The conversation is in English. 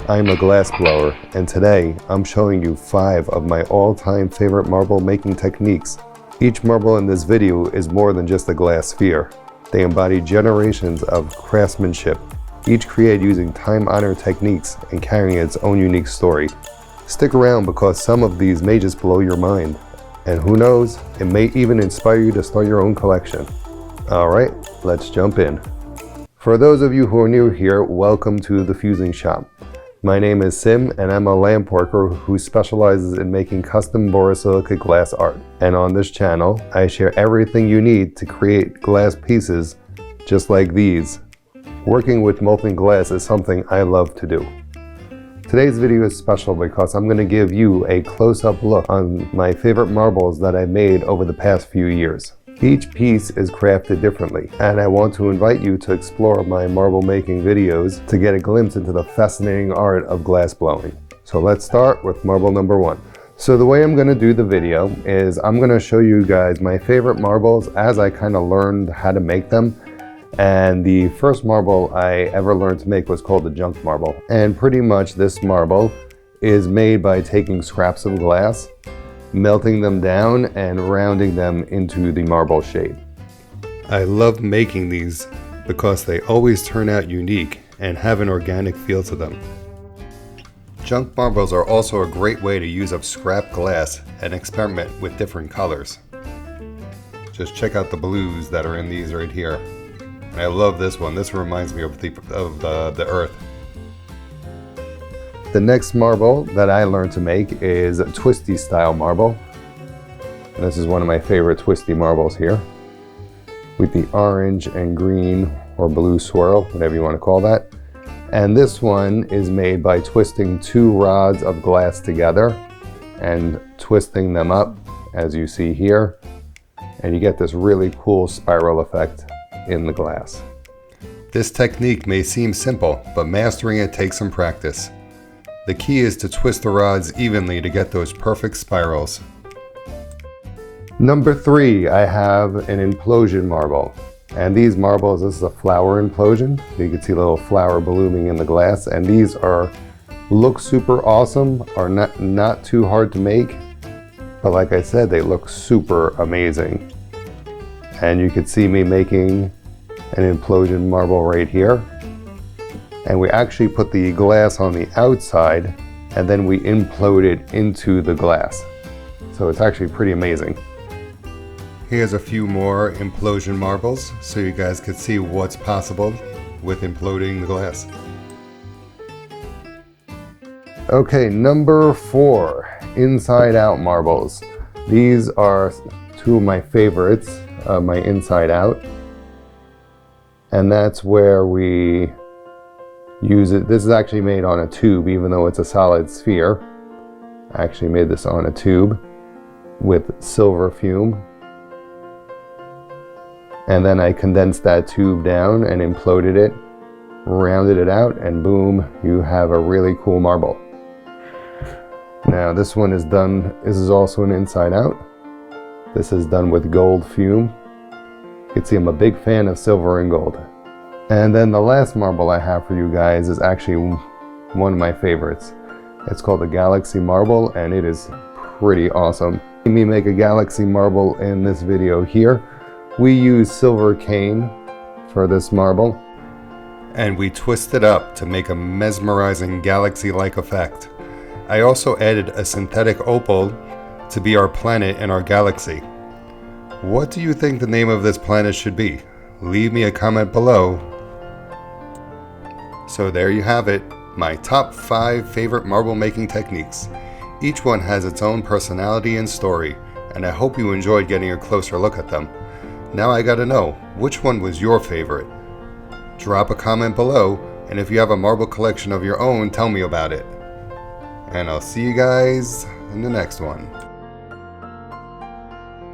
I'm a glass blower, and today I'm showing you 5 of my all-time favorite marble making techniques. Each marble in this video is more than just a glass sphere. They embody generations of craftsmanship, each created using time-honored techniques and carrying its own unique story. Stick around because some of these may just blow your mind. And who knows, it may even inspire you to start your own collection. Alright, let's jump in. For those of you who are new here, welcome to the Fusing Shop. My name is Sim and I'm a lamp worker who specializes in making custom borosilicate glass art. And on this channel, I share everything you need to create glass pieces just like these. Working with molten glass is something I love to do. Today's video is special because I'm going to give you a close-up look on my favorite marbles that I made over the past few years. Each piece is crafted differently, and I want to invite you to explore my marble making videos to get a glimpse into the fascinating art of glass blowing. So let's start with marble number 1. So the way I'm going to do the video is I'm going to show you guys my favorite marbles as I kind of learned how to make them. And the first marble I ever learned to make was called the junk marble. And pretty much this marble is made by taking scraps of glass, melting them down and rounding them into the marble shape. I love making these because they always turn out unique and have an organic feel to them. Junk marbles are also a great way to use up scrap glass and experiment with different colors. Just check out the blues that are in these right here. And I love this one. This reminds me of the earth. The next marble that I learned to make is a twisty style marble. And this is one of my favorite twisty marbles here, with the orange and green or blue swirl, whatever you want to call that. And this one is made by twisting 2 rods of glass together and twisting them up, as you see here. And you get this really cool spiral effect in the glass. This technique may seem simple, but mastering it takes some practice. The key is to twist the rods evenly to get those perfect spirals. Number 3, I have an implosion marble. And these marbles, this is a flower implosion. You can see a little flower blooming in the glass. And these look super awesome, are not too hard to make. But like I said, they look super amazing. And you can see me making an implosion marble right here. And we actually put the glass on the outside and then we implode it into the glass. So it's actually pretty amazing. Here's a few more implosion marbles so you guys can see what's possible with imploding the glass. Okay, number 4, inside out marbles. These are 2 of my favorites, my inside out. And that's where we use it. This is actually made on a tube, even though it's a solid sphere. I actually made this on a tube with silver fume. And then I condensed that tube down and imploded it, rounded it out, and boom, you have a really cool marble. Now this one is done, this is also an inside out. This is done with gold fume. You can see I'm a big fan of silver and gold. And then the last marble I have for you guys is actually one of my favorites. It's called the Galaxy Marble, and it is pretty awesome. See me make a Galaxy Marble in this video here. We use silver cane for this marble, and we twist it up to make a mesmerizing galaxy-like effect. I also added a synthetic opal to be our planet in our galaxy. What do you think the name of this planet should be? Leave me a comment below. So there you have it, my top 5 favorite marble making techniques. Each one has its own personality and story, and I hope you enjoyed getting a closer look at them. Now I gotta know, which one was your favorite? Drop a comment below, and if you have a marble collection of your own, tell me about it. And I'll see you guys in the next one.